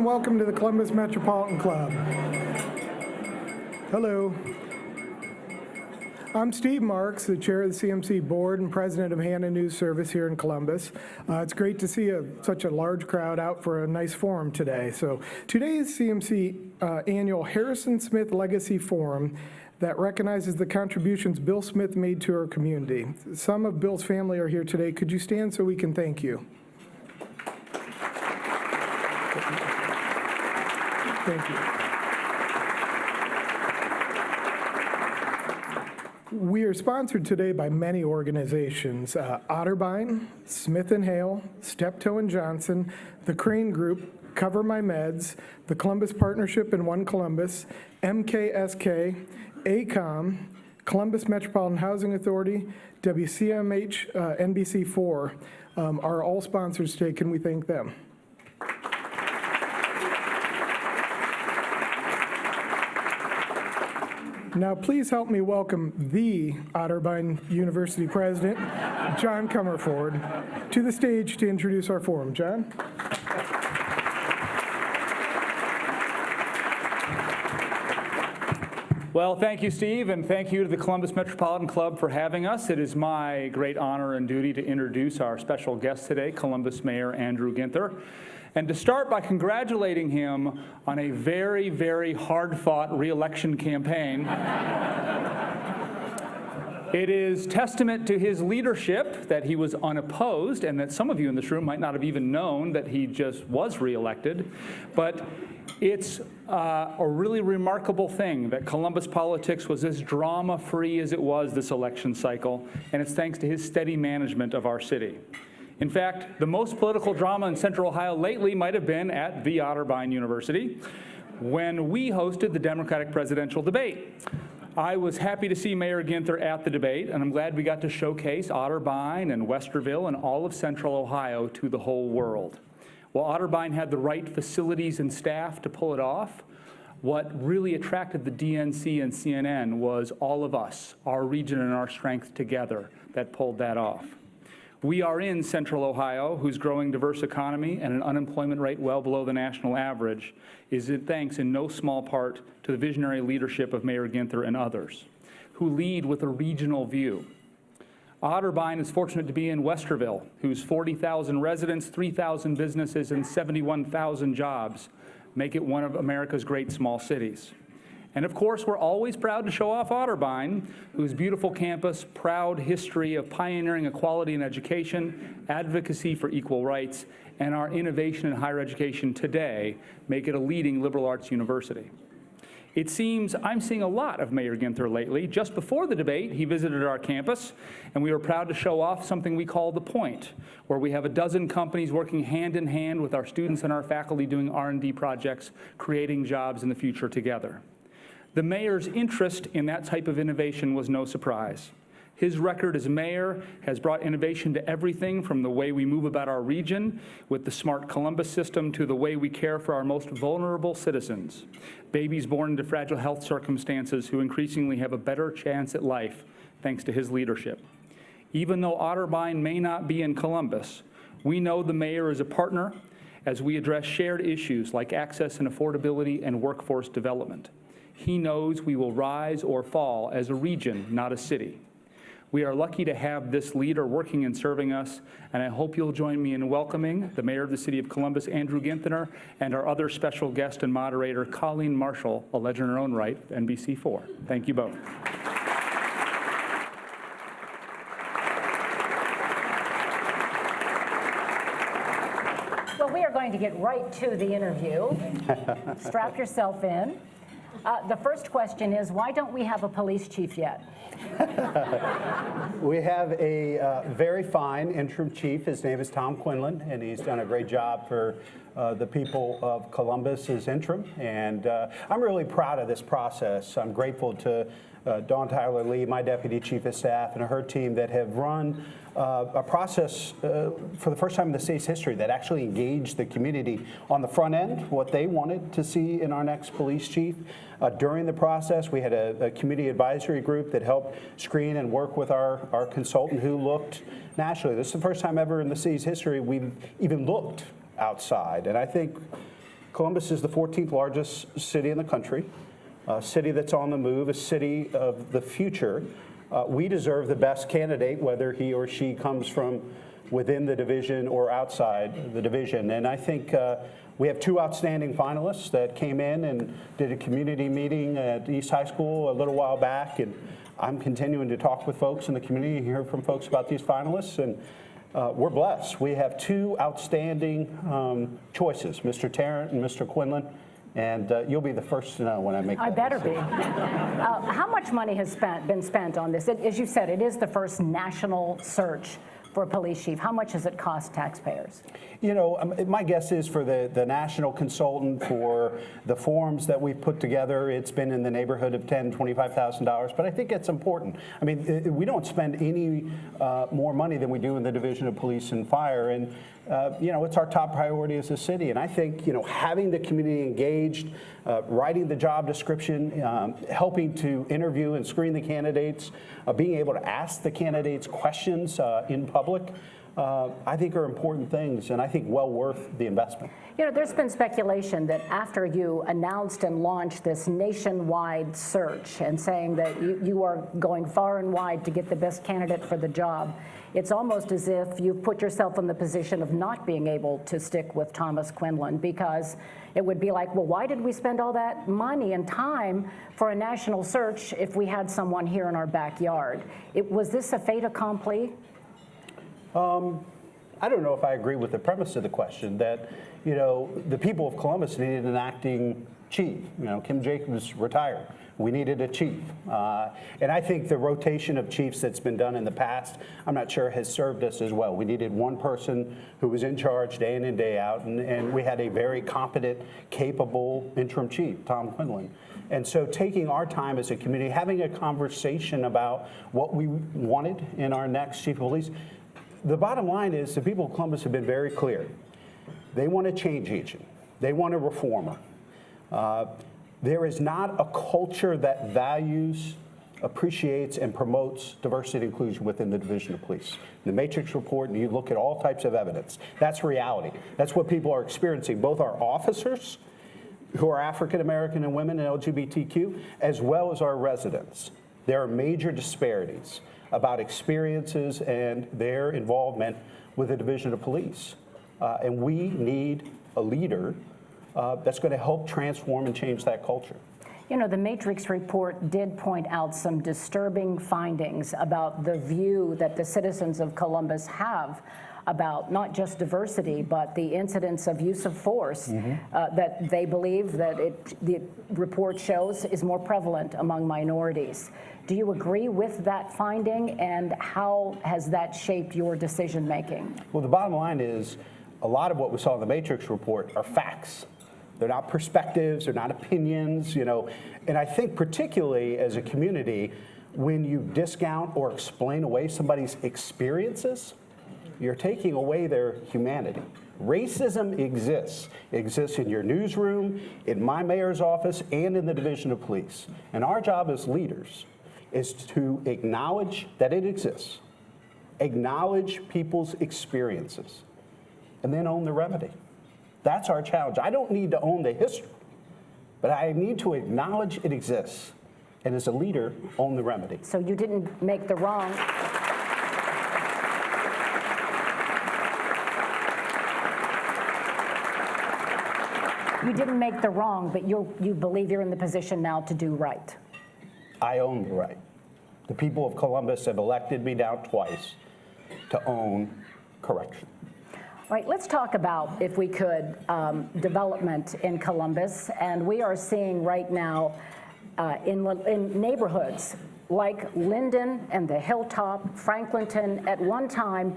and welcome to the Columbus Metropolitan Club. Hello. I'm Steve Marks, the chair of the CMC board and president of Hannah News Service here in Columbus. It's great to see such a large crowd out for a nice forum today. So today's CMC annual Harrison Smith Legacy Forum that recognizes the contributions Bill Smith made to our community. Some of Bill's family are here today. Could you stand so we can thank you? Thank you. We are sponsored today by many organizations, Otterbein, Smith & Hale, Steptoe & Johnson, the Crane Group, Cover My Meds, the Columbus Partnership and One Columbus, MKSK, ACOM, Columbus Metropolitan Housing Authority, WCMH, NBC4 are all sponsors today. Can we thank them? Now, please help me welcome the Otterbein University president, John Comerford, to the stage to introduce our forum. John? Well, thank you, Steve, and thank you to the Columbus Metropolitan Club for having us. It is my great honor and duty to introduce our special guest today, Columbus Mayor Andrew Ginther, and to start by congratulating him on a very, very hard-fought re-election campaign. It is testament to his leadership that he was unopposed and that some of you in this room might not have even known that he just was reelected. But it's a really remarkable thing that Columbus politics was as drama-free as it was this election cycle, and it's thanks to his steady management of our city. In fact, the most political drama in Central Ohio lately might have been at the Otterbein University when we hosted the Democratic presidential debate. I was happy to see Mayor Ginther at the debate, and I'm glad we got to showcase Otterbein and Westerville and all of Central Ohio to the whole world. While Otterbein had the right facilities and staff to pull it off, what really attracted the DNC and CNN was all of us, our region and our strength together, that pulled that off. We are in Central Ohio, whose growing diverse economy and an unemployment rate well below the national average is thanks in no small part to the visionary leadership of Mayor Ginther and others, who lead with a regional view. Otterbein is fortunate to be in Westerville, whose 40,000 residents, 3,000 businesses, and 71,000 jobs make it one of America's great small cities. And of course, we're always proud to show off Otterbein, whose beautiful campus, proud history of pioneering equality in education, advocacy for equal rights, and our innovation in higher education today make it a leading liberal arts university. It seems I'm seeing a lot of Mayor Ginther lately. Just before the debate, he visited our campus, and we were proud to show off something we call The Point, where we have a dozen companies working hand in hand with our students and our faculty doing R&D projects, creating jobs in the future together. The mayor's interest in that type of innovation was no surprise. His record as mayor has brought innovation to everything from the way we move about our region with the Smart Columbus system to the way we care for our most vulnerable citizens, babies born into fragile health circumstances who increasingly have a better chance at life thanks to his leadership. Even though Otterbein may not be in Columbus, we know the mayor is a partner as we address shared issues like access and affordability and workforce development. He knows we will rise or fall as a region, not a city. We are lucky to have this leader working and serving us, and I hope you'll join me in welcoming the Mayor of the City of Columbus, Andrew Ginther, and our other special guest and moderator, Colleen Marshall, a legend in her own right, NBC4. Thank you both. Well, we are going to get right to the interview. Strap yourself in. The first question is, why don't we have a police chief yet? We have a very fine interim chief. His name is Tom Quinlan, and he's done a great job for the people of Columbus as interim. And I'm really proud of this process. I'm grateful to Dawn Tyler Lee, my deputy chief of staff, and her team that have run a process for the first time in the state's history that actually engaged the community on the front end, what they wanted to see in our next police chief. During the process, we had a community advisory group that helped screen and work with our consultant who looked nationally. This is the first time ever in the city's history we've even looked outside. And I think Columbus is the 14th largest city in the country, a city that's on the move, a city of the future. We deserve the best candidate, whether he or she comes from within the division or outside the division. And I think we have two outstanding finalists that came in and did a community meeting at East High School a little while back. And I'm continuing to talk with folks in the community and hear from folks about these finalists. And we're blessed. We have two outstanding choices, Mr. Tarrant and Mr. Quinlan. And you'll be the first to know when I make that I better be. decision. How much money has been spent on this? As you said, it is the first national search for a police chief. How much does it cost taxpayers? You know, my guess is for the national consultant for the forms that we've put together, it's been in the neighborhood of $10,000, $25,000. But I think it's important. I mean, we don't spend any more money than we do in the Division of Police and Fire. And, you know, it's our top priority as a city. And I think, you know, having the community engaged, writing the job description, helping to interview and screen the candidates, being able to ask the candidates questions in public, I think are important things, and I think well worth the investment. You know, there's been speculation that after you announced and launched this nationwide search and saying that you are going far and wide to get the best candidate for the job, it's almost as if you've put yourself in the position of not being able to stick with Thomas Quinlan, because it would be like, well, why did we spend all that money and time for a national search if we had someone here in our backyard? Was this a fait accompli? I don't know if I agree with the premise of the question that, you know, the people of Columbus needed an acting chief. You know, Kim Jacobs retired. We needed a chief. And I think the rotation of chiefs that's been done in the past, I'm not sure has served us as well. We needed one person who was in charge day in and day out, and we had a very competent, capable interim chief, Tom Quinlan. And so taking our time as a community, having a conversation about what we wanted in our next chief of police. The bottom line is the people of Columbus have been very clear. They want a change agent. They want a reformer. There is not a culture that values, appreciates, and promotes diversity and inclusion within the Division of Police. The Matrix report, and you look at all types of evidence. That's reality. That's what people are experiencing, both our officers, who are African American and women and LGBTQ, as well as our residents. There are major disparities about experiences and their involvement with the Division of Police. And we need a leader that's going to help transform and change that culture. You know, the Matrix report did point out some disturbing findings about the view that the citizens of Columbus have about not just diversity, but the incidence of use of force that they believe that the report shows is more prevalent among minorities. Do you agree with that finding, and how has that shaped your decision making? Well, the bottom line is a lot of what we saw in the Matrix report are facts. They're not perspectives, they're not opinions, you know. And I think particularly as a community, when you discount or explain away somebody's experiences, you're taking away their humanity. Racism exists. It exists in your newsroom, in my mayor's office, and in the Division of Police. And our job as leaders is to acknowledge that it exists, acknowledge people's experiences, and then own the remedy. That's our challenge. I don't need to own the history, but I need to acknowledge it exists, and as a leader, own the remedy. So you didn't make the wrong. You didn't make the wrong, but you believe you're in the position now to do right. I own the right. The people of Columbus have elected me now twice to own correction. All right, let's talk about, if we could, development in Columbus. And we are seeing right now in neighborhoods like Linden and the Hilltop, Franklinton, at one time,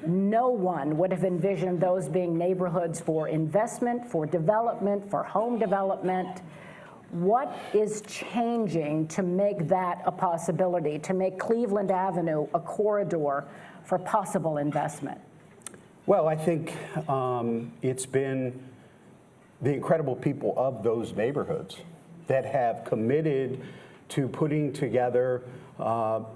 no one would have envisioned those being neighborhoods for investment, for development, for home development. What is changing to make that a possibility, to make Cleveland Avenue a corridor for possible investment? Well, I think it's been the incredible people of those neighborhoods that have committed to putting together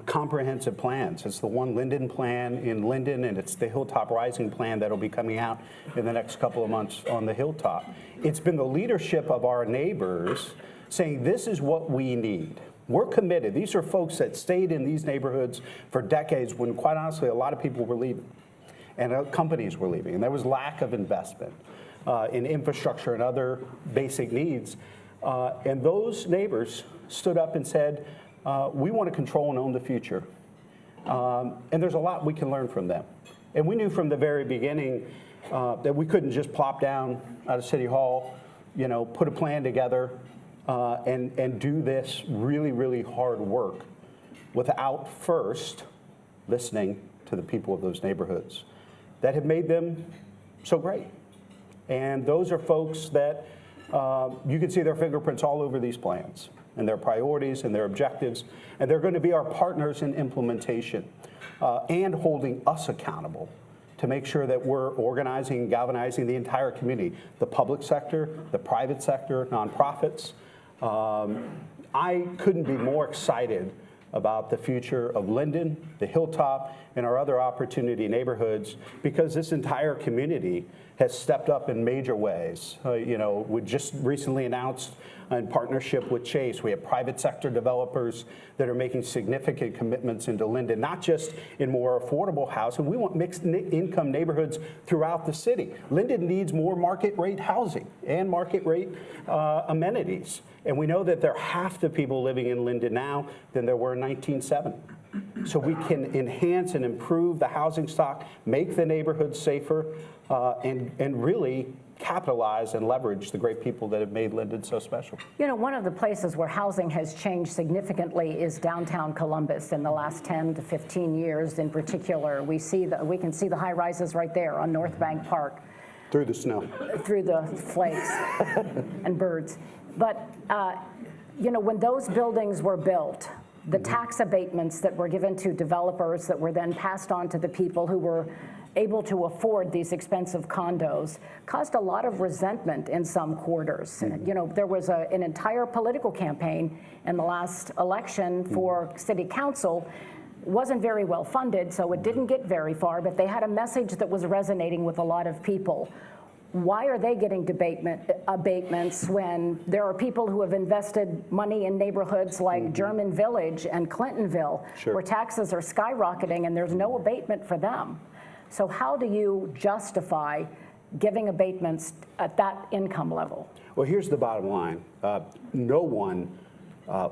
comprehensive plans. It's the One Linden plan in Linden, and it's the Hilltop Rising plan that'll be coming out in the next couple of months on the Hilltop. It's been the leadership of our neighbors saying this is what we need. We're committed. These are folks that stayed in these neighborhoods for decades when, quite honestly, a lot of people were leaving and companies were leaving, and there was lack of investment in infrastructure and other basic needs. And those neighbors stood up and said, we want to control and own the future. And there's a lot we can learn from them. And we knew from the very beginning that we couldn't just plop down out of City Hall, put a plan together and do this really, really hard work without first listening to the people of those neighborhoods that have made them so great. And those are folks that you can see their fingerprints all over these plans and their priorities and their objectives, and they're going to be our partners in implementation and holding us accountable to make sure that we're organizing and galvanizing the entire community, the public sector, the private sector, nonprofits. I couldn't be more excited about the future of Linden, the Hilltop, and our other opportunity neighborhoods, because this entire community has stepped up in major ways. We just recently announced in partnership with Chase, we have private sector developers that are making significant commitments into Linden, not just in more affordable housing. We want mixed income neighborhoods throughout the city. Linden needs more market rate housing and market rate amenities. And we know that there are half the people living in Linden now than there were in 1970. So we can enhance and improve the housing stock, make the neighborhoods safer, and really capitalize and leverage the great people that have made Linden so special. One of the places where housing has changed significantly is downtown Columbus in the last 10 to 15 years in particular. We can see the high rises right there on North Bank Park. Through the snow. Through the flakes and birds. But, when those buildings were built, the tax abatements that were given to developers that were then passed on to the people who were able to afford these expensive condos caused a lot of resentment in some quarters. There was an entire political campaign in the last election for city council. Wasn't very well funded, so it didn't get very far, but they had a message that was resonating with a lot of people. Why are they getting abatements when there are people who have invested money in neighborhoods like German Village and Clintonville, where taxes are skyrocketing and there's no abatement for them? So how do you justify giving abatements at that income level? Well, here's the bottom line. No one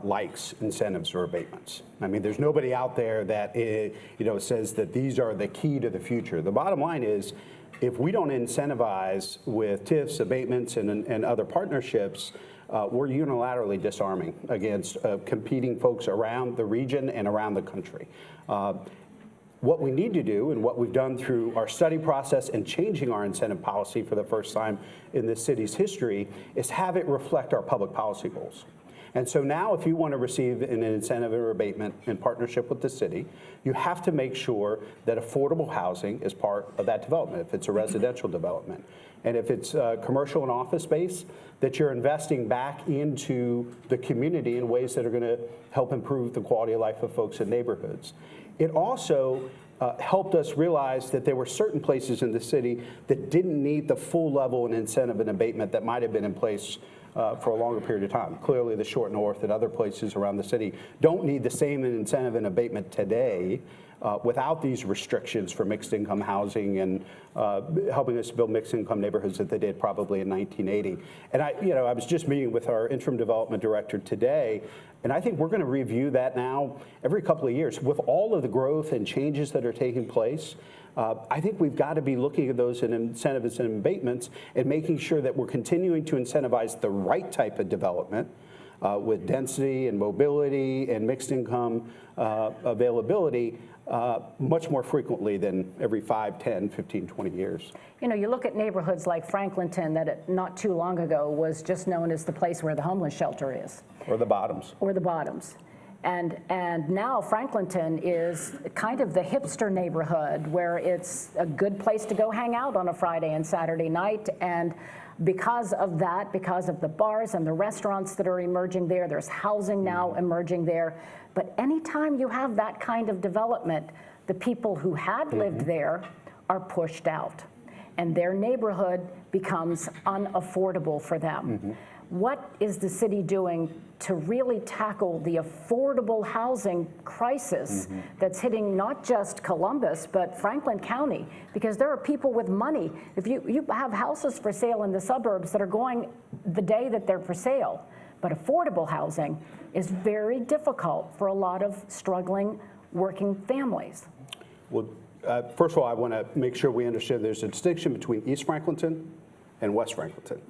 likes incentives or abatements. I mean, there's nobody out there that says that these are the key to the future. The bottom line is, if we don't incentivize with TIFs, abatements, and other partnerships, we're unilaterally disarming against competing folks around the region and around the country. What we need to do, and what we've done through our study process and changing our incentive policy for the first time in this city's history, is have it reflect our public policy goals. And so now, if you want to receive an incentive or abatement in partnership with the city, you have to make sure that affordable housing is part of that development, if it's a residential development. And if it's commercial and office space, that you're investing back into the community in ways that are going to help improve the quality of life of folks in neighborhoods. It also helped us realize that there were certain places in the city that didn't need the full level of incentive and abatement that might have been in place for a longer period of time. Clearly, the Short North and other places around the city don't need the same incentive and abatement today without these restrictions for mixed income housing and helping us build mixed income neighborhoods that they did probably in 1980. And I was just meeting with our interim development director today, and I think we're going to review that now every couple of years. With all of the growth and changes that are taking place, I think we've got to be looking at those in incentives and abatements and making sure that we're continuing to incentivize the right type of development with density and mobility and mixed income availability much more frequently than every 5, 10, 15, 20 years. You look at neighborhoods like Franklinton that not too long ago was just known as the place where the homeless shelter is. Or the Bottoms. Or the Bottoms. And now Franklinton is kind of the hipster neighborhood where it's a good place to go hang out on a Friday and Saturday night. And Because of that, because of the bars and the restaurants that are emerging there, there's housing now emerging there. But anytime you have that kind of development, the people who had lived there are pushed out, and their neighborhood becomes unaffordable for them. What is the city doing to really tackle the affordable housing crisis that's hitting not just Columbus, but Franklin County? Because there are people with money. If you have houses for sale in the suburbs that are going the day that they're for sale, but affordable housing is very difficult for a lot of struggling working families. Well, first of all, I want to make sure we understand there's a distinction between East Franklinton and West Franklinton,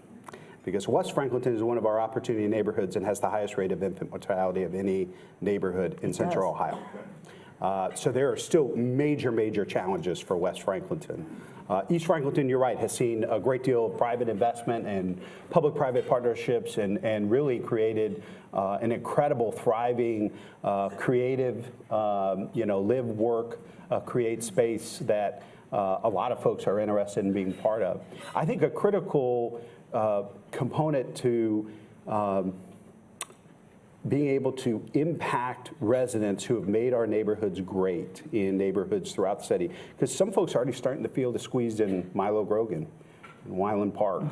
because West Franklinton is one of our opportunity neighborhoods and has the highest rate of infant mortality of any neighborhood in Central Ohio. So there are still major, major challenges for West Franklinton. East Franklinton, you're right, has seen a great deal of private investment and public-private partnerships, and really created an incredible, thriving, creative, live, work, create space that a lot of folks are interested in being part of. I think a critical component to being able to impact residents who have made our neighborhoods great in neighborhoods throughout the city, because some folks are already starting to feel the squeeze in Milo Grogan, in Wyland Park,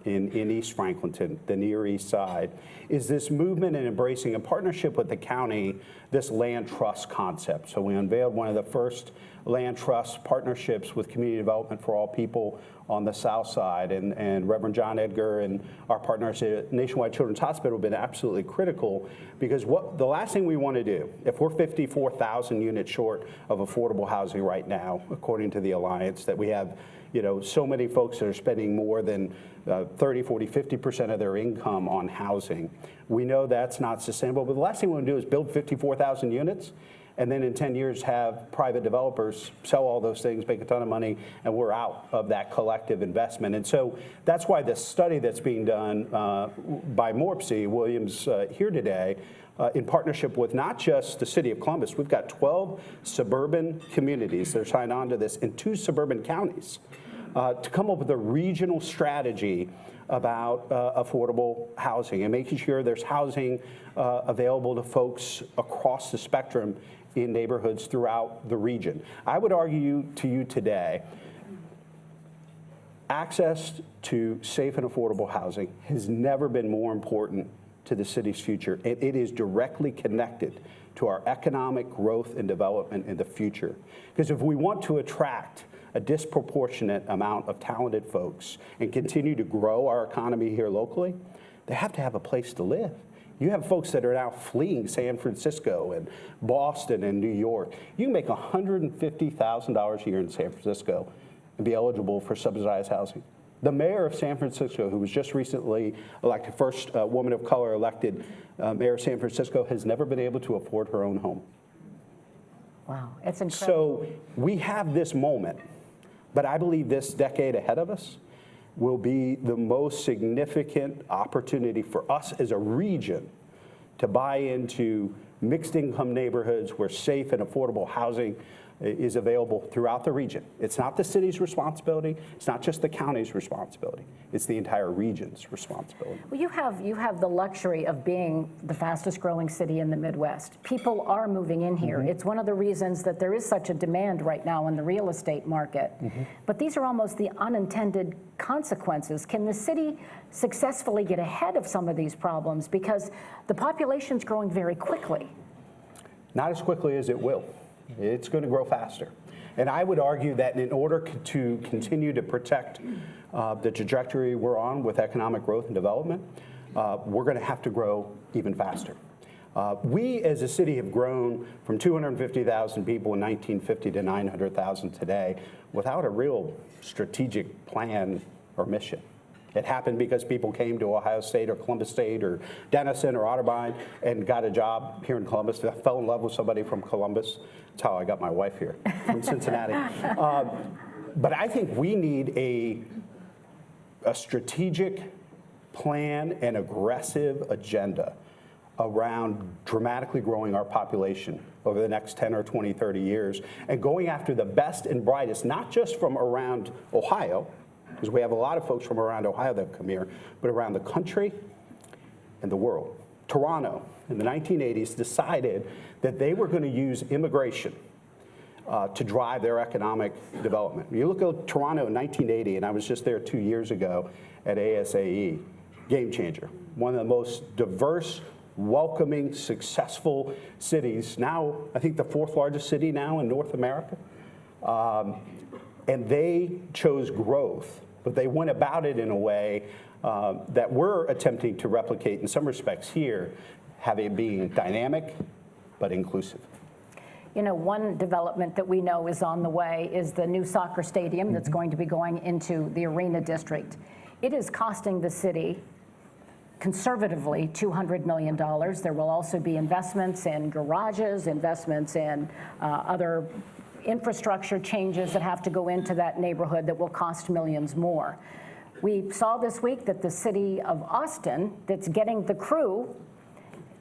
in East Franklinton, the Near East Side, is this movement and embracing, in partnership with the county, this land trust concept. So we unveiled one of the first land trust partnerships with Community Development for All People on the South Side, and Reverend John Edgar and our partners at Nationwide Children's Hospital have been absolutely critical, because the last thing we want to do, if we're 54,000 units short of affordable housing right now, according to the Alliance, that we have so many folks that are spending more than 30, 40, 50% of their income on housing. We know that's not sustainable, but the last thing we want to do is build 54,000 units and then in 10 years have private developers sell all those things, make a ton of money, and we're out of that collective investment. And so that's why the study that's being done by Morpsey Williams here today, in partnership with not just the city of Columbus, we've got 12 suburban communities that are signed on to this in 2 suburban counties, to come up with a regional strategy about affordable housing and making sure there's housing available to folks across the spectrum in neighborhoods throughout the region. I would argue to you today, access to safe and affordable housing has never been more important to the city's future. It is directly connected to our economic growth and development in the future. Because if we want to attract a disproportionate amount of talented folks and continue to grow our economy here locally, they have to have a place to live. You have folks that are now fleeing San Francisco and Boston and New York. You can make $150,000 a year in San Francisco and be eligible for subsidized housing. The mayor of San Francisco, who was just recently elected, first woman of color elected mayor of San Francisco, has never been able to afford her own home. Wow, it's incredible. So we have this moment, but I believe this decade ahead of us will be the most significant opportunity for us as a region to buy into mixed income neighborhoods where safe and affordable housing is available throughout the region. It's not the city's responsibility. It's not just the county's responsibility. It's the entire region's responsibility. Well, you have the luxury of being the fastest growing city in the Midwest. People are moving in here. It's one of the reasons that there is such a demand right now in the real estate market. But these are almost the unintended consequences. Can the city successfully get ahead of some of these problems? Because the population's growing very quickly. Not as quickly as it will. It's going to grow faster. And I would argue that in order to continue to protect the trajectory we're on with economic growth and development, we're going to have to grow even faster. We as a city have grown from 250,000 people in 1950 to 900,000 today without a real strategic plan or mission. It happened because people came to Ohio State or Columbus State or Denison or Otterbein and got a job here in Columbus. They fell in love with somebody from Columbus. That's how I got my wife here, from Cincinnati. But I think we need a strategic plan and aggressive agenda around dramatically growing our population over the next 10 or 20, 30 years and going after the best and brightest, not just from around Ohio, because we have a lot of folks from around Ohio that come here, but around the country and the world. Toronto, in the 1980s, decided that they were going to use immigration to drive their economic development. You look at Toronto in 1980, and I was just there 2 years ago at ASAE, game changer. One of the most diverse, welcoming, successful cities. Now, I think the 4th largest city now in North America. And they chose growth, but they went about it in a way that we're attempting to replicate in some respects here, having it being dynamic but inclusive. You know, one development that we know is on the way is the new soccer stadium that's going to be going into the Arena District. It is costing the city conservatively $200 million. There will also be investments in garages, investments in other infrastructure changes that have to go into that neighborhood that will cost millions more. We saw this week that the city of Austin, that's getting the crew,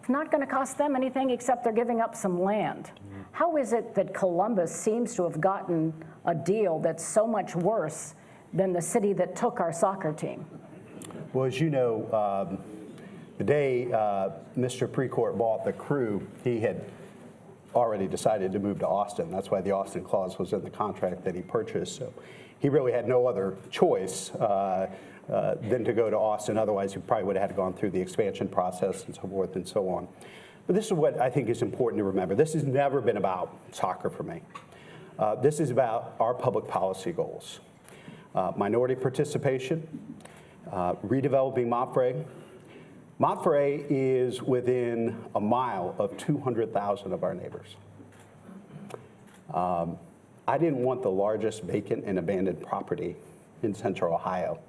it's not going to cost them anything except they're giving up some land. How is it that Columbus seems to have gotten a deal that's so much worse than the city that took our soccer team? Well, as you know, the day Mr. Precourt bought the crew, he had already decided to move to Austin. That's why the Austin clause was in the contract that he purchased. So he really had no other choice than to go to Austin. Otherwise, he probably would have had gone through the expansion process and so forth and so on. But this is what I think is important to remember. This has never been about soccer for me. This is about our public policy goals. Minority participation, redeveloping Montfray. Montfray is within a mile of 200,000 of our neighbors. I didn't want the largest vacant and abandoned property in central Ohio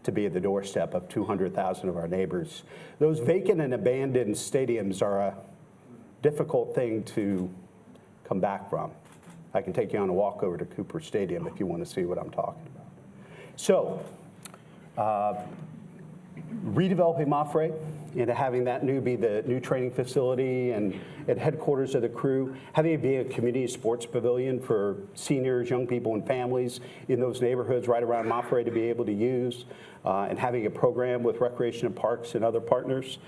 to be at the doorstep of 200,000 of our neighbors. Those vacant and abandoned stadiums are a difficult thing to come back from. I can take you on a walk over to Cooper Stadium if you want to see what I'm talking about. So, redeveloping Montfray into having that be the new training facility and at headquarters of the crew, having it be a community sports pavilion for seniors, young people, and families in those neighborhoods right around Montfray to be able to use, and having a program with Recreation and Parks and other partners.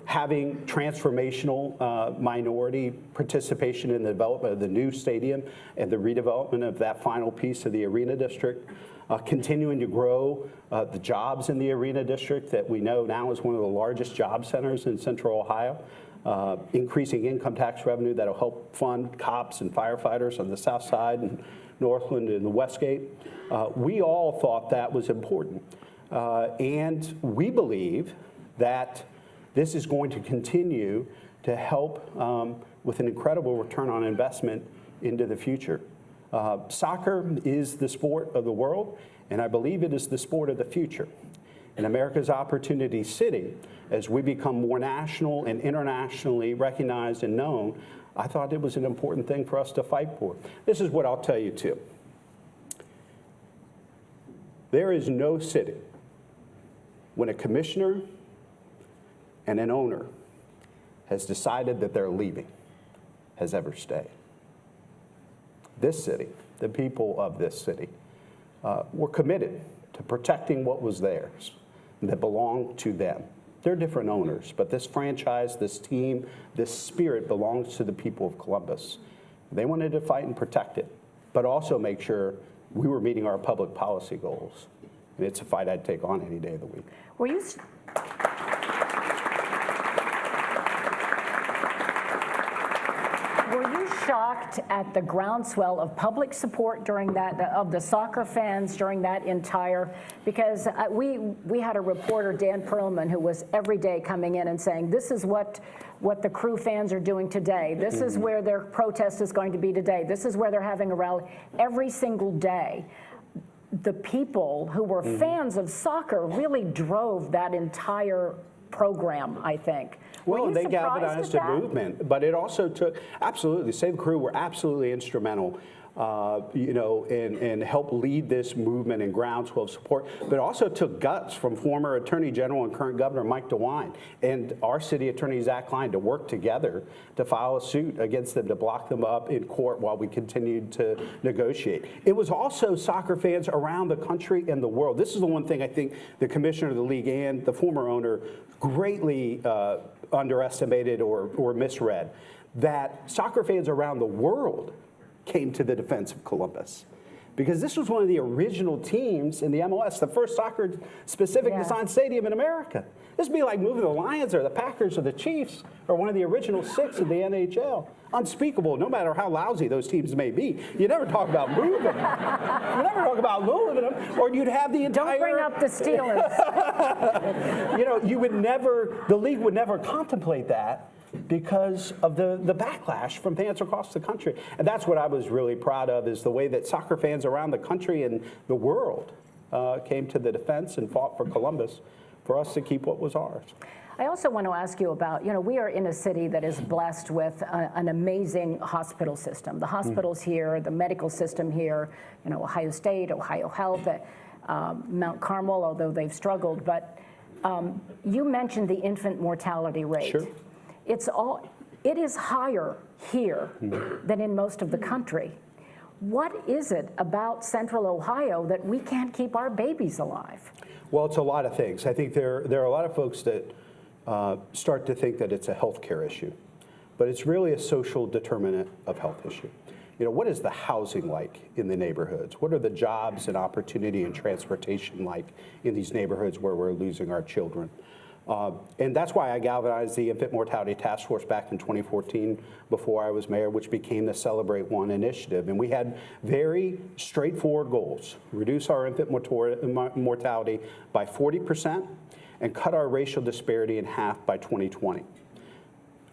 Having transformational minority participation in the development of the new stadium and the redevelopment of that final piece of the Arena District. Continuing to grow the jobs in the Arena District that we know now is one of the largest job centers in Central Ohio. Increasing income tax revenue that will help fund cops and firefighters on the south side and Northland and the Westgate. We all thought that was important. And we believe that this is going to continue to help with an incredible return on investment into the future. Soccer is the sport of the world, and I believe it is the sport of the future. In America's Opportunity City, as we become more national and internationally recognized and known, I thought it was an important thing for us to fight for. This is what I'll tell you too. There is no city when a commissioner and an owner has decided that they're leaving has ever stayed. This city, the people of this city, were committed to protecting what was theirs that belonged to them. They're different owners, but this franchise, this team, this spirit belongs to the people of Columbus. They wanted to fight and protect it, but also make sure we were meeting our public policy goals. And it's a fight I'd take on any day of the week. Were you shocked at the groundswell of public support during that, of the soccer fans during that entire, because we had a reporter, Dan Perlman, who was every day coming in and saying, this is what the crew fans are doing today. This is where their protest is going to be today. This is where they're having a rally every single day. The people who were fans of soccer really drove that entire program, I think. Well, they galvanized a movement, but it also took, absolutely, Save the Crew were absolutely instrumental and help lead this movement and groundswell of support, but also took guts from former Attorney General and current Governor Mike DeWine and our City Attorney Zach Klein to work together to file a suit against them to block them up in court while we continued to negotiate. It was also soccer fans around the country and the world. This is the one thing I think the commissioner of the league and the former owner greatly underestimated or misread, that soccer fans around the world came to the defense of Columbus. Because this was one of the original teams in the MLS, the first soccer-specific design stadium in America. This would be like moving the Lions or the Packers or the Chiefs or one of the original 6 of the NHL. Unspeakable, no matter how lousy those teams may be. You never talk about moving them. You never talk about moving them, or you'd have the entire... Don't bring up the Steelers. The league would never contemplate that because of the backlash from fans across the country. And that's what I was really proud of, is the way that soccer fans around the country and the world came to the defense and fought for Columbus for us to keep what was ours. I also want to ask you about, we are in a city that is blessed with an amazing hospital system. The hospitals here, the medical system here, Ohio State, Ohio Health, Mount Carmel, although they've struggled. But you mentioned the infant mortality rate. Sure. It is higher here than in most of the country. What is it about Central Ohio that we can't keep our babies alive? Well, it's a lot of things. I think there are a lot of folks that start to think that it's a healthcare issue, but it's really a social determinant of health issue. What is the housing like in the neighborhoods? What are the jobs and opportunity and transportation like in these neighborhoods where we're losing our children? And that's why I galvanized the Infant Mortality Task Force back in 2014 before I was mayor, which became the Celebrate One initiative. And we had very straightforward goals: reduce our infant mortality by 40% and cut our racial disparity in half by 2020.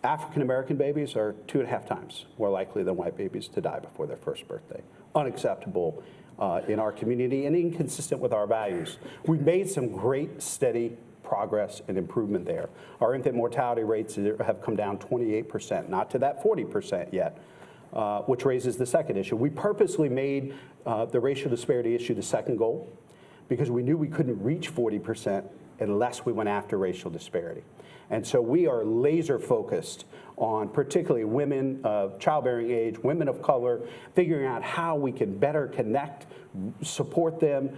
African-American babies are 2.5 times more likely than white babies to die before their first birthday. Unacceptable in our community and inconsistent with our values. We've made some great, steady progress and improvement there. Our infant mortality rates have come down 28%, not to that 40% yet, which raises the second issue. We purposely made the racial disparity issue the second goal because we knew we couldn't reach 40% unless we went after racial disparity. And so we are laser focused on particularly women of childbearing age, women of color, figuring out how we can better connect, support them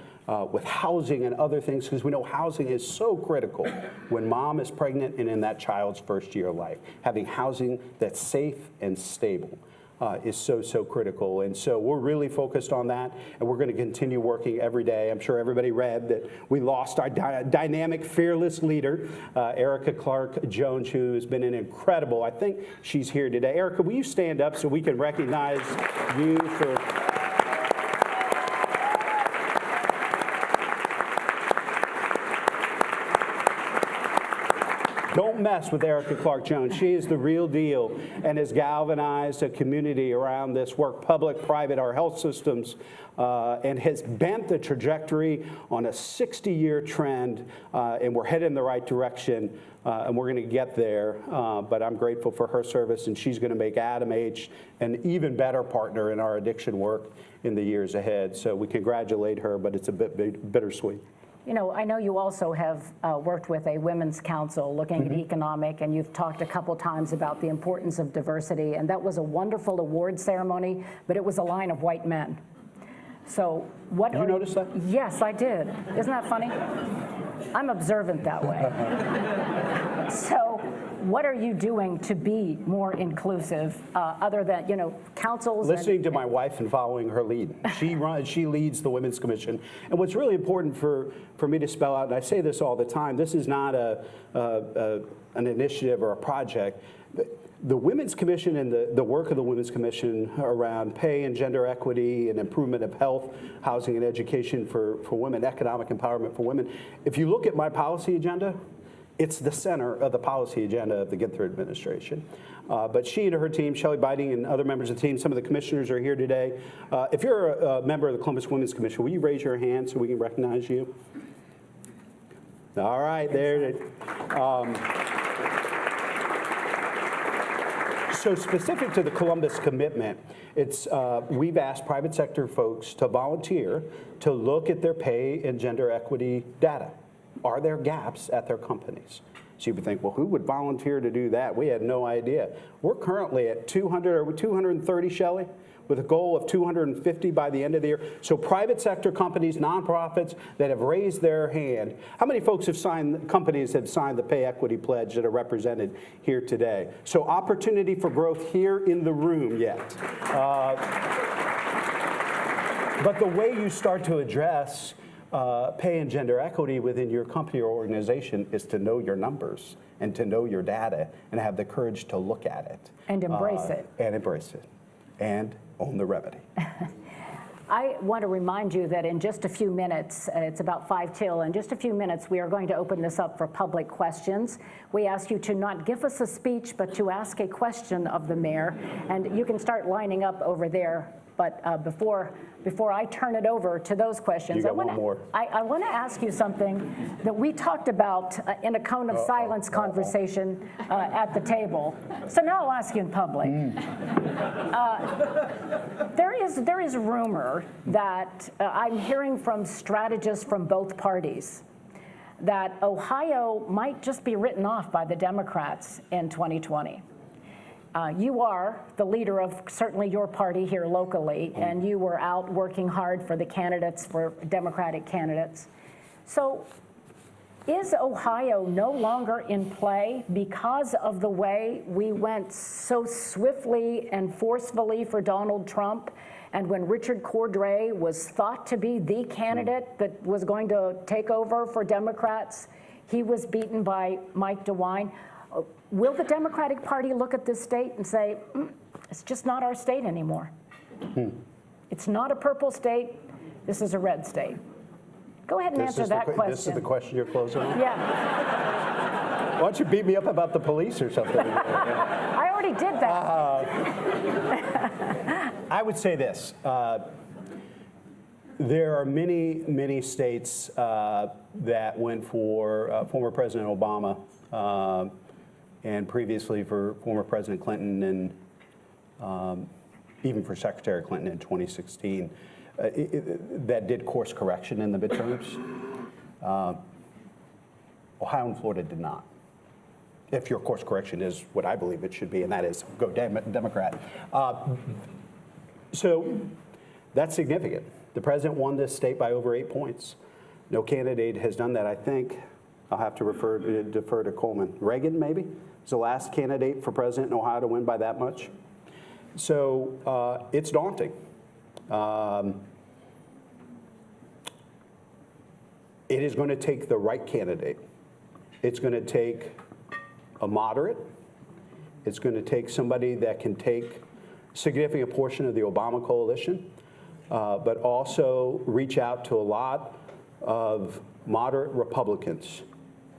with housing and other things, because we know housing is so critical when mom is pregnant and in that child's first year of life. Having housing that's safe and stable is so critical. And so we're really focused on that, and we're going to continue working every day. I'm sure everybody read that we lost our dynamic, fearless leader, Erica Clark Jones, who has been an incredible, I think she's here today. Erica, will you stand up so we can recognize you for... Don't mess with Erica Clark Jones. She is the real deal and has galvanized a community around this work, public, private, our health systems, and has bent the trajectory on a 60-year trend, and we're headed in the right direction, and we're going to get there. But I'm grateful for her service, and she's going to make Adam H. an even better partner in our addiction work in the years ahead. So we congratulate her, but it's a bit bittersweet. I know you also have worked with a women's council looking at economic, and you've talked a couple times about the importance of diversity, and that was a wonderful award ceremony, but it was a line of white men. So what... Did you notice that? Yes, I did. Isn't that funny? I'm observant that way. So what are you doing to be more inclusive, other than, councils? Listening to my wife and following her lead. She leads the Women's Commission. And what's really important for me to spell out, and I say this all the time, this is not an initiative or a project. The Women's Commission and the work of the Women's Commission around pay and gender equity and improvement of health, housing, and education for women, economic empowerment for women. If you look at my policy agenda, it's the center of the policy agenda of the Ginther administration. But she and her team, Shelley Biding and other members of the team, some of the commissioners are here today. If you're a member of the Columbus Women's Commission, will you raise your hand so we can recognize you? All right, there. So specific to the Columbus commitment, it's we've asked private sector folks to volunteer to look at their pay and gender equity data. Are there gaps at their companies? So you would think, well, who would volunteer to do that? We had no idea. We're currently at 200 or 230, Shelley, with a goal of 250 by the end of the year. So private sector companies, nonprofits that have raised their hand. How many folks have signed, companies have signed the pay equity pledge that are represented here today? So opportunity for growth here in the room yet. But the way you start to address pay and gender equity within your company or organization is to know your numbers and to know your data and have the courage to look at it. And embrace it. And embrace it. And own the remedy. I want to remind you that in just a few minutes, it's about 5 till, in just a few minutes we are going to open this up for public questions. We ask you to not give us a speech, but to ask a question of the mayor. And you can start lining up over there. But before I turn it over to those questions, I want to ask you something that we talked about in a cone of silence conversation at the table. So now I'll ask you in public. There is rumor that I'm hearing from strategists from both parties that Ohio might just be written off by the Democrats in 2020. You are the leader of certainly your party here locally, and you were out working hard for the candidates, for Democratic candidates. So is Ohio no longer in play because of the way we went so swiftly and forcefully for Donald Trump? And when Richard Cordray was thought to be the candidate that was going to take over for Democrats, he was beaten by Mike DeWine. Will the Democratic Party look at this state and say, it's just not our state anymore? It's not a purple state, this is a red state. Go ahead and answer that question. This is the question you're closing on? Yeah. Why don't you beat me up about the police or something? I already did that. I would say this. There are many, many states that went for former President Obama and previously for former President Clinton and even for Secretary Clinton in 2016 that did course correction in the midterms. Ohio and Florida did not. If your course correction is what I believe it should be, and that is go Democrat. So that's significant. The president won this state by over 8 points. No candidate has done that. I think I'll have to defer to Coleman. Reagan, maybe, is the last candidate for president in Ohio to win by that much. So it's daunting. It is going to take the right candidate. It's going to take a moderate. It's going to take somebody that can take a significant portion of the Obama coalition, but also reach out to a lot of moderate Republicans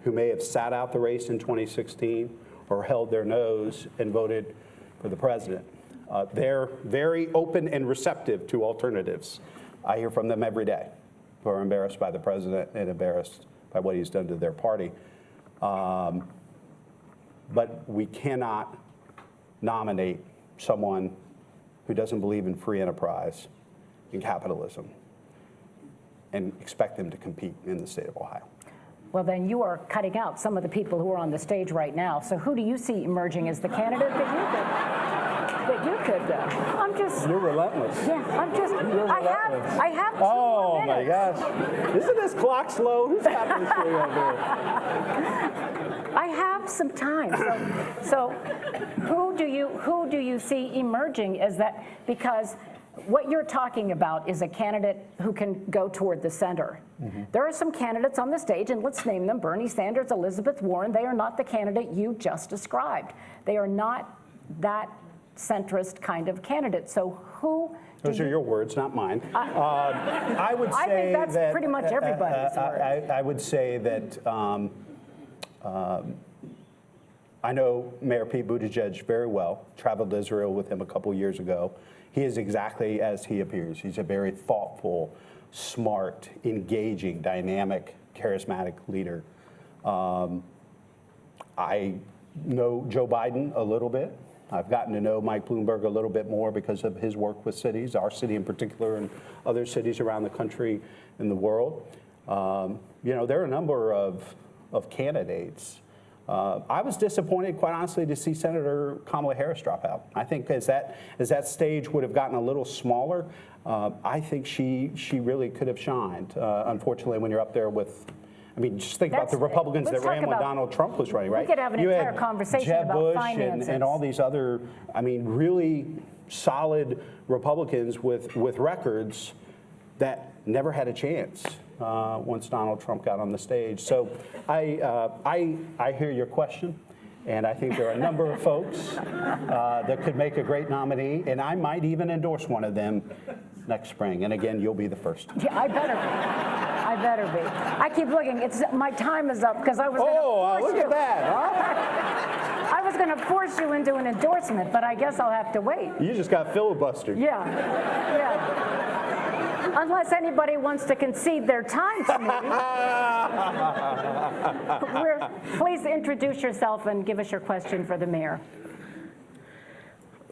who may have sat out the race in 2016 or held their nose and voted for the president. They're very open and receptive to alternatives. I hear from them every day who are embarrassed by the president and embarrassed by what he's done to their party. But we cannot nominate someone who doesn't believe in free enterprise and capitalism and expect them to compete in the state of Ohio. Well, then you are cutting out some of the people who are on the stage right now. So who do you see emerging as the candidate that you could I'm just. You're relentless. Yeah, I'm just. I have 2 Oh minutes. my gosh! Isn't this clock slow? Who's got this thing over there? I have some time. So who do you see emerging as that? Because what you're talking about is a candidate who can go toward the center. Mm-hmm. There are some candidates on the stage, and let's name them: Bernie Sanders, Elizabeth Warren. They are not the candidate you just described. They are not that centrist kind of candidate. So who? Those are your words, not mine. I would say I think that's that, pretty much everybody's words. I would say that I know Mayor Pete Buttigieg very well. Traveled to Israel with him a couple years ago. He is exactly as he appears. He's a very thoughtful, smart, engaging, dynamic, charismatic leader. I know Joe Biden a little bit. I've gotten to know Mike Bloomberg a little bit more because of his work with cities, our city in particular, and other cities around the country and the world. There are a number of candidates. I was disappointed, quite honestly, to see Senator Kamala Harris drop out. I think as that stage would have gotten a little smaller, I think she really could have shined. Unfortunately, when you're up there with, just think about the Republicans that ran when Donald Trump was running, right? We could have an entire conversation Jeb about Bush finances. and all these other, really solid Republicans with records that never had a chance once Donald Trump got on the stage. So I hear your question, and I think there are a number of folks that could make a great nominee, and I might even endorse one of them next spring. And again, you'll be the first. Yeah, I better be. I better be. I keep looking. My time is up because I was going to force look you. at that, huh? I was going to force you into an endorsement, but I guess I'll have to wait. You just got filibustered. Yeah. Unless anybody wants to concede their time to me. Please introduce yourself and give us your question for the mayor.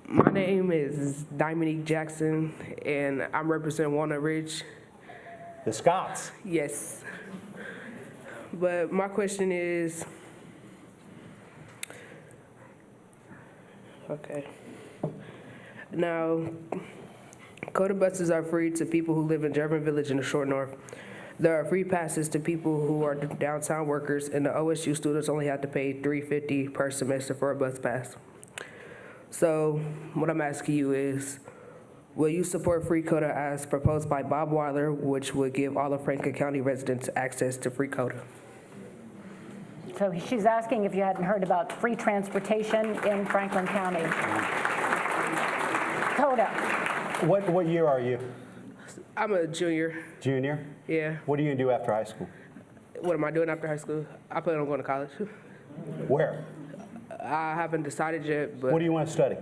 My name is Dominique Jackson, and I'm representing Walnut Ridge. The Scots. Yes. But my question is, okay. Now, Coda buses are free to people who live in German Village in the Short North. There are free passes to people who are downtown workers, and the OSU students only have to pay $350 per semester for a bus pass. So what I'm asking you is, will you support free Coda as proposed by Bob Weiler, which would give all of Franklin County residents access to free Coda? So she's asking if you hadn't heard about free transportation in Franklin County. Coda. What year are you? I'm a junior. Junior? Yeah. What are you going to do after high school? What am I doing after high school? I plan on going to college. Where? I haven't decided yet, but What do you want to study?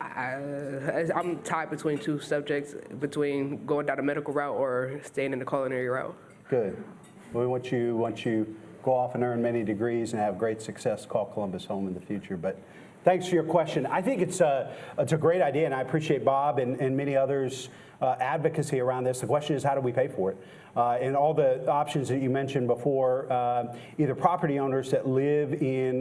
I'm tied between two subjects, between going down the medical route or staying in the culinary route. Good. We want you go off and earn many degrees and have great success, call Columbus home in the future. But thanks for your question. I think it's a great idea, and I appreciate Bob and many others' advocacy around this. The question is, how do we pay for it? And all the options that you mentioned before, either property owners that live in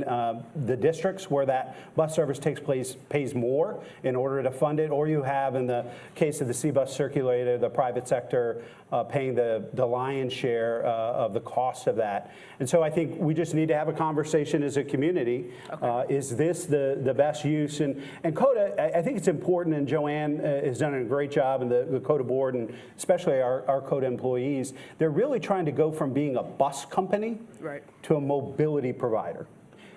the districts where that bus service takes place pays more in order to fund it, or you have, in the case of the C-Bus Circulator, the private sector paying the lion's share of the cost of that. And so I think we just need to have a conversation as a community. Okay. Is this the best use? And CODA, I think it's important, and Joanne has done a great job, and the CODA board, and especially our CODA employees. They're really trying to go from being a bus company to a mobility provider.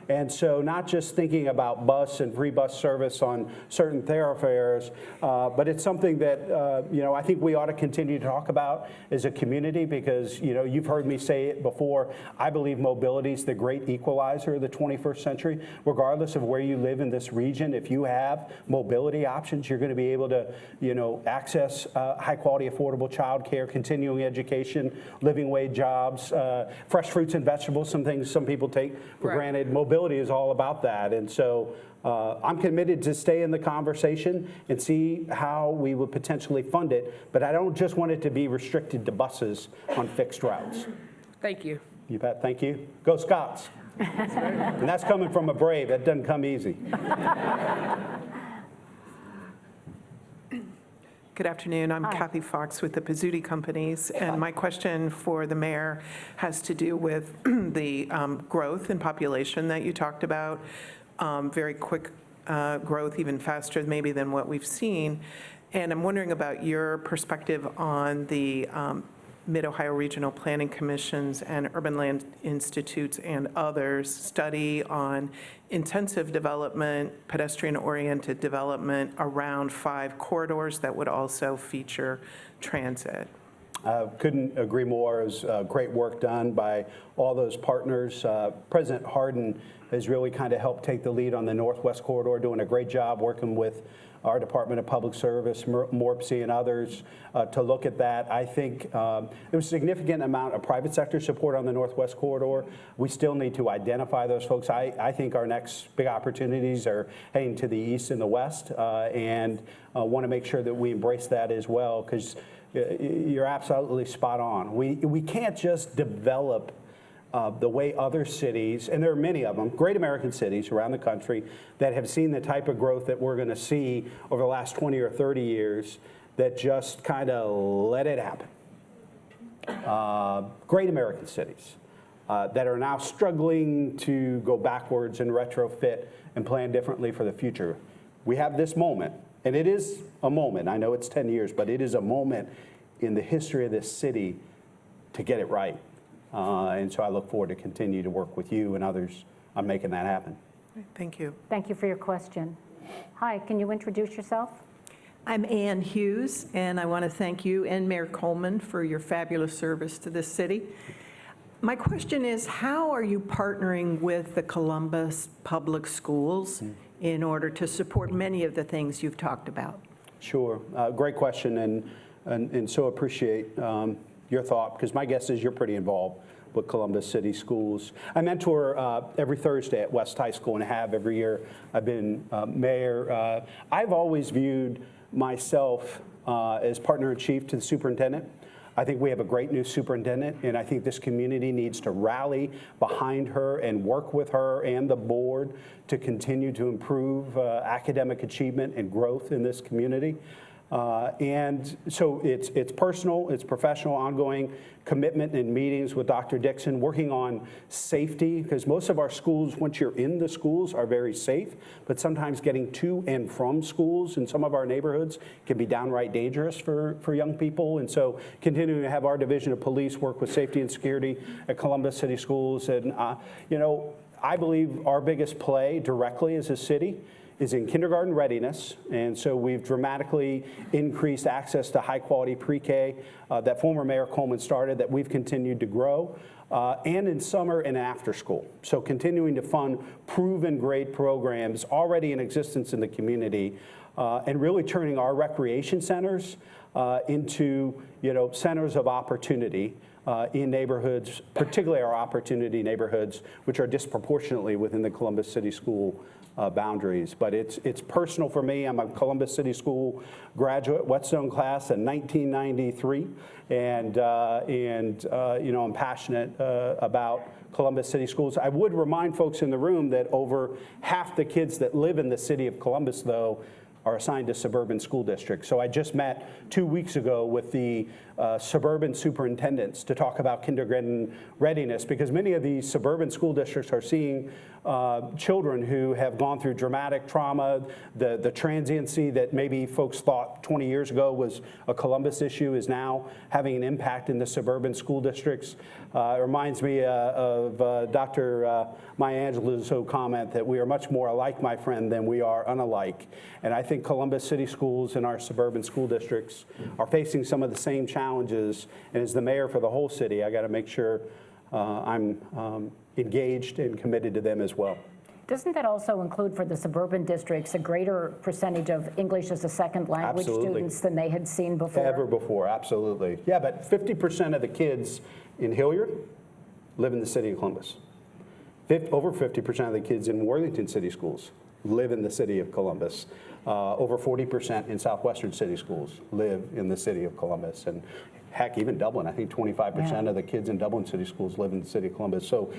And so not just thinking about bus and free bus service on certain thoroughfares, but it's something that, I think we ought to continue to talk about as a community because, you've heard me say it before. I believe mobility is the great equalizer of the 21st century. Regardless of where you live in this region, if you have mobility options, you're going to be able to, access high quality, affordable child care, continuing education, living wage jobs, fresh fruits and vegetables, some things some people take for granted. Mobility is all about that. And so I'm committed to stay in the conversation and see how we would potentially fund it. But I don't just want it to be restricted to buses on fixed routes. Thank you. You bet. Thank you. Go Scots. And that's coming from a Brave. That doesn't come easy. Good afternoon. I'm Kathy Fox with the Pizzuti Companies, and my question for the mayor has to do with the growth in population that you talked about, very quick growth, even faster maybe than what we've seen. And I'm wondering about your perspective on the Mid-Ohio Regional Planning Commissions and Urban Land Institutes and others study on intensive development, pedestrian-oriented development around 5 corridors that would also feature transit. Couldn't agree more. It was great work done by all those partners. President Hardin has really kind of helped take the lead on the Northwest Corridor, doing a great job working with our Department of Public Service, MORPC, and others to look at that. I think there was a significant amount of private sector support on the Northwest Corridor. We still need to identify those folks. I think our next big opportunities are heading to the east and the west, and want to make sure that we embrace that as well, because you're absolutely spot on. We can't just develop the way other cities, and there are many of them, great American cities around the country that have seen the type of growth that we're going to see over the last 20 or 30 years, that just kind of let it happen. Great American cities that are now struggling to go backwards and retrofit and plan differently for the future. We have this moment, and it is a moment. I know it's 10 years, but it is a moment in the history of this city to get it right. And so I look forward to continue to work with you and others on making that happen. Thank you. Thank you for your question. Hi, can you introduce yourself? I'm Ann Hughes, and I want to thank you and Mayor Coleman for your fabulous service to this city. My question is, how are you partnering with the Columbus Public Schools in order to support many of the things you've talked about? Sure. Great question, and so appreciate your thought, because my guess is you're pretty involved with Columbus City Schools. I mentor every Thursday at West High School, and have every year I've been mayor. I've always viewed myself as partner-in-chief to the superintendent. I think we have a great new superintendent, and I think this community needs to rally behind her and work with her and the board to continue to improve academic achievement and growth in this community. And so it's personal, it's professional, ongoing commitment in meetings with Dr. Dixon, working on safety, because most of our schools, once you're in the schools, are very safe, but sometimes getting to and from schools in some of our neighborhoods can be downright dangerous for young people. And so continuing to have our Division of Police work with safety and security at Columbus City Schools. And, you know, I believe our biggest play directly as a city is in kindergarten readiness, and so we've dramatically increased access to high-quality pre-K that former Mayor Coleman started, that we've continued to grow, and in summer and after school. So continuing to fund proven great programs already in existence in the community, and really turning our recreation centers into, you know, centers of opportunity in neighborhoods, particularly our opportunity neighborhoods, which are disproportionately within the Columbus City School boundaries. But it's personal for me. I'm a Columbus City School graduate, Whetstone class in 1993, and you know, I'm passionate about Columbus City Schools. I would remind folks in the room that over half the kids that live in the city of Columbus, though, are assigned to suburban school districts. So I just met 2 weeks ago with the suburban superintendents to talk about kindergarten readiness, because many of these suburban school districts are seeing children who have gone through dramatic trauma. The transiency that maybe folks thought 20 years ago was a Columbus issue is now having an impact in the suburban school districts. It reminds me of Dr. Maya Angelou's comment that we are much more alike, my friend, than we are unalike. And I think Columbus City Schools and our suburban school districts are facing some of the same challenges. And as the mayor for the whole city, I got to make sure I'm engaged and committed to them as well. Doesn't that also include for the suburban districts a greater percentage of English as a second language Absolutely. students than they had seen before? Ever before, absolutely. Yeah, but 50% of the kids in Hilliard live in the city of Columbus. Over 50% of the kids in Worthington City Schools live in the city of Columbus. Over 40% in Southwestern City Schools live in the city of Columbus. And heck, even Dublin, I think 25% of the kids in Dublin City Schools live in the city of Columbus. So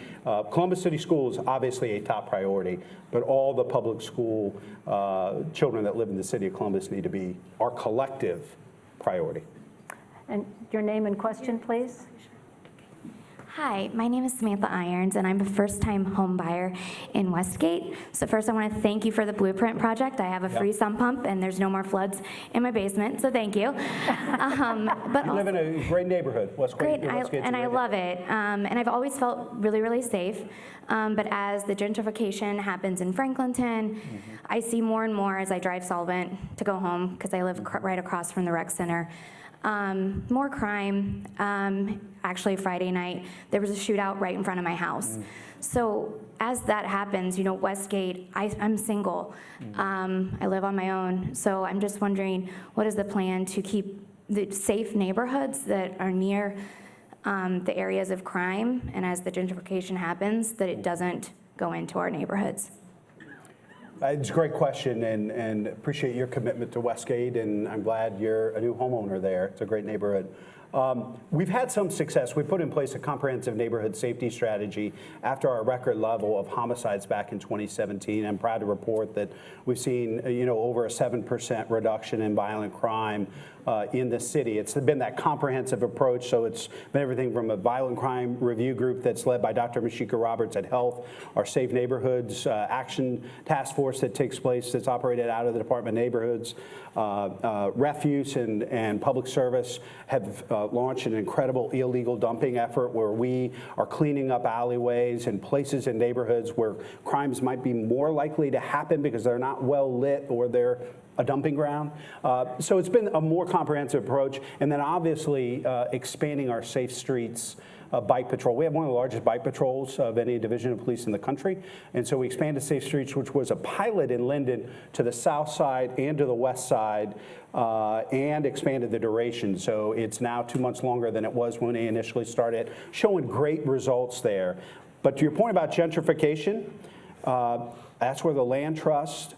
Columbus City Schools, obviously a top priority, but all the public school children that live in the city of Columbus need to be our collective priority. And your name and question, please? Hi, my name is Samantha Irons, and I'm a first-time home buyer in Westgate. So first, I want to thank you for the Blueprint project. I have a free sump pump, and there's no more floods in my basement, so thank you. But You live in a great neighborhood, Westgate. great, and I love it. And I've always felt really, really safe. But as the gentrification happens in Franklinton, I see more and more as I drive Solvent to go home, because I live right across from the rec center. more crime. Actually, Friday night, there was a shootout right in front of my house. So as that happens, Westgate, I'm single. I live on my own. So I'm just wondering, what is the plan to keep the safe neighborhoods that are near the areas of crime, and as the gentrification happens, that it doesn't go into our neighborhoods? It's a great question, and appreciate your commitment to Westgate, and I'm glad you're a new homeowner there. It's a great neighborhood. We've had some success. We put in place a comprehensive neighborhood safety strategy after our record level of homicides back in 2017. I'm proud to report that we've seen, over a 7% reduction in violent crime in the city. It's been that comprehensive approach, so it's been everything from a violent crime review group that's led by Dr. Mashika Roberts at Health, our Safe Neighborhoods Action Task Force that takes place that's operated out of the Department of Neighborhoods. Refuse and Public Service have launched an incredible illegal dumping effort where we are cleaning up alleyways and places in neighborhoods where crimes might be more likely to happen because they're not well lit or they're a dumping ground. So it's been a more comprehensive approach. And then obviously expanding our Safe Streets bike patrol. We have one of the largest bike patrols of any division of police in the country. And so we expanded Safe Streets, which was a pilot in Linden, to the south side and to the west side, and expanded the duration. So it's now 2 months longer than it was when they initially started, showing great results there. But to your point about gentrification, that's where the land trust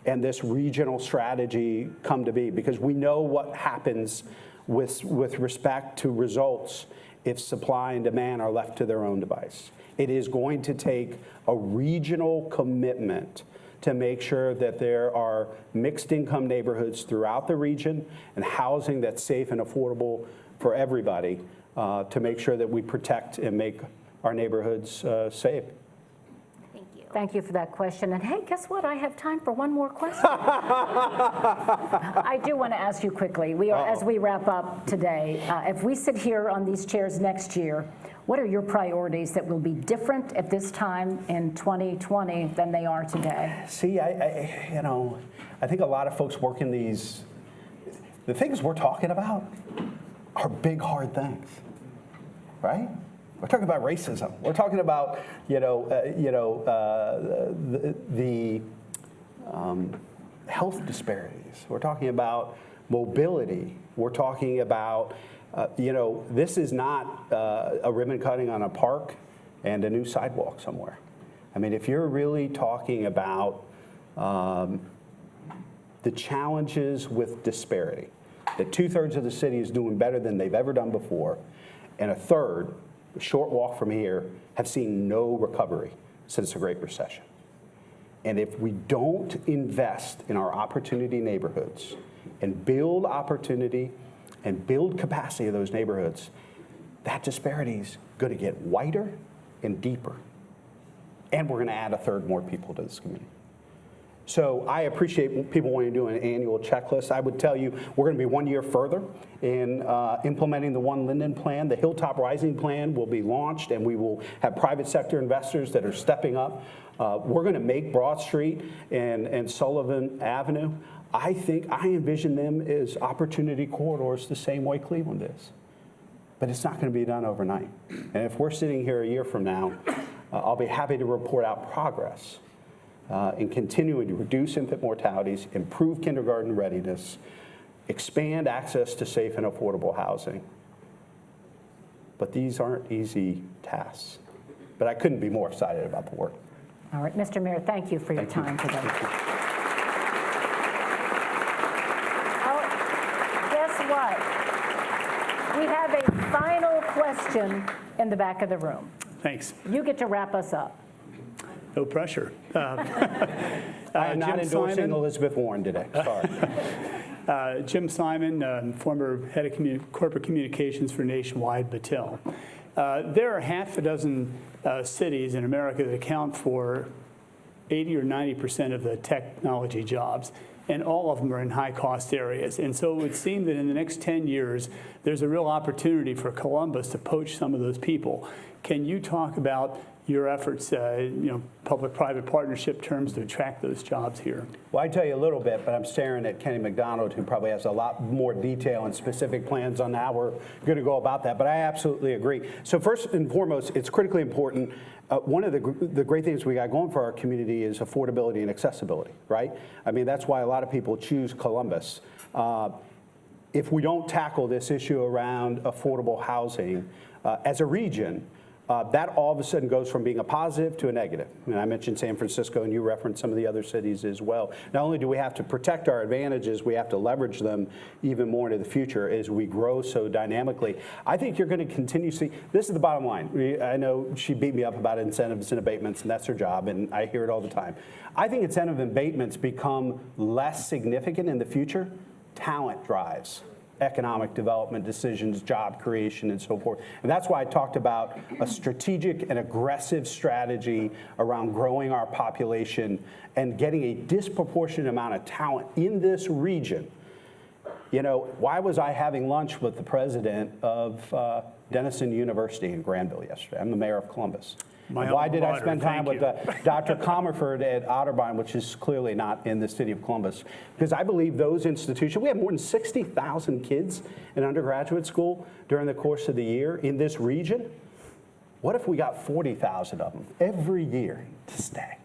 and this regional strategy come to be, because we know what happens with respect to results if supply and demand are left to their own device. It is going to take a regional commitment to make sure that there are mixed income neighborhoods throughout the region and housing that's safe and affordable for everybody to make sure that we protect and make our neighborhoods safe. Thank you for that question. And hey, guess what? I have time for one more question. I do want to ask you quickly, as we wrap up today, if we sit here on these chairs next year, what are your priorities that will be different at this time in 2020 than they are today? See, I think a lot of folks work in the things we're talking about are big, hard things, right? We're talking about racism. We're talking about, the health disparities. We're talking about mobility. We're talking about, this is not a ribbon cutting on a park and a new sidewalk somewhere. I mean, if you're really talking about the challenges with disparity, that 2/3 of the city is doing better than they've ever done before, and a third, a short walk from here, have seen no recovery since the Great Recession. And if we don't invest in our opportunity neighborhoods and build opportunity and build capacity of those neighborhoods, that disparity is going to get wider and deeper. And we're going to add a third more people to this community. So I appreciate people wanting to do an annual checklist. I would tell you we're going to be 1 year further in implementing the One Linden Plan. The Hilltop Rising Plan will be launched, and we will have private sector investors that are stepping up. We're going to make Broad Street and Sullivan Avenue. I envision them as opportunity corridors the same way Cleveland is. But it's not going to be done overnight. And if we're sitting here a year from now, I'll be happy to report out progress in continuing to reduce infant mortalities, improve kindergarten readiness, expand access to safe and affordable housing. But these aren't easy tasks. But I couldn't be more excited about the work. All right, Mr. Mayor, thank you for your time today. Guess what? We have a final question in the back of the room. Thanks. You get to wrap us up. No pressure. I'm not endorsing Simon. Elizabeth Warren today. Sorry. Jim Simon, former head of corporate communications for Nationwide Battelle. There are half a dozen cities in America that account for 80 or 90% of the technology jobs, and all of them are in high-cost areas. And so it would seem that in the next 10 years, there's a real opportunity for Columbus to poach some of those people. Can you talk about your efforts, public-private partnership terms to attract those jobs here. Well, I tell you a little bit, but I'm staring at Kenny McDonald, who probably has a lot more detail and specific plans on how we're going to go about that. But I absolutely agree. So first and foremost, it's critically important. One of the great things we got going for our community is affordability and accessibility, right? I mean, that's why a lot of people choose Columbus. If we don't tackle this issue around affordable housing as a region, that all of a sudden goes from being a positive to a negative. And I mentioned San Francisco, and you referenced some of the other cities as well. Not only do we have to protect our advantages, we have to leverage them even more into the future as we grow so dynamically. I think you're going to continue to see, this is the bottom line. I know she beat me up about incentives and abatements, and that's her job, and I hear it all the time. I think incentive abatements become less significant in the future. Talent drives economic development decisions, job creation, and so forth. And that's why I talked about a strategic and aggressive strategy around growing our population and getting a disproportionate amount of talent in this region. You know, why was I having lunch with the president of Denison University in Granville yesterday? I'm the mayor of Columbus. Why did I spend time with Dr. Comerford at Otterbein, which is clearly not in the city of Columbus? Because I believe those institutions, we have more than 60,000 kids in undergraduate school during the course of the year in this region. What if we got 40,000 of them every year to stay?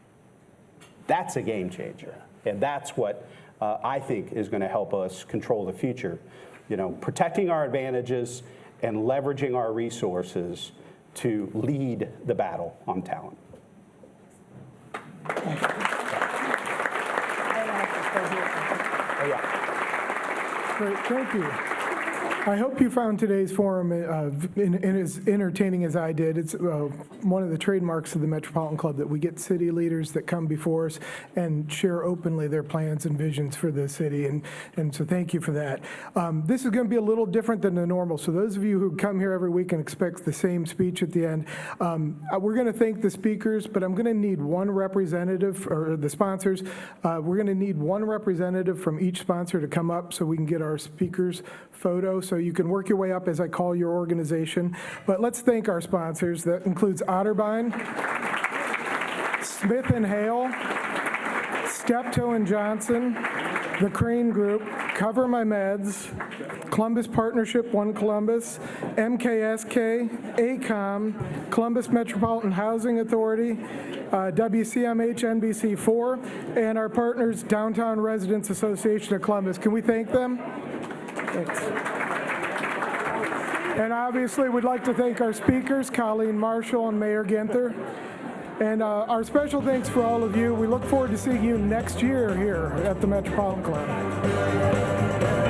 That's a game changer. And that's what I think is going to help us control the future. You know, protecting our advantages and leveraging our resources to lead the battle on talent. Oh, yeah. Great, thank you. I hope you found today's forum as entertaining as I did. It's one of the trademarks of the Metropolitan Club that we get city leaders that come before us and share openly their plans and visions for the city, and so thank you for that. This is going to be a little different than the normal, so those of you who come here every week and expect the same speech at the end, we're going to thank the speakers, but I'm going to need one representative, or the sponsors, we're going to need one representative from each sponsor to come up so we can get our speakers' photo. So you can work your way up as I call your organization. But let's thank our sponsors. That includes Otterbein, Smith and Hale, Steptoe and Johnson, the Crane Group, Cover My Meds, Columbus Partnership, One Columbus, MKSK, ACOM, Columbus Metropolitan Housing Authority, WCMH NBC4, and our partners, Downtown Residents Association of Columbus. Can we thank them? Thanks. And obviously, we'd like to thank our speakers, Colleen Marshall and Mayor Ginther. And our special thanks for all of you. We look forward to seeing you next year here at the Metropolitan Club.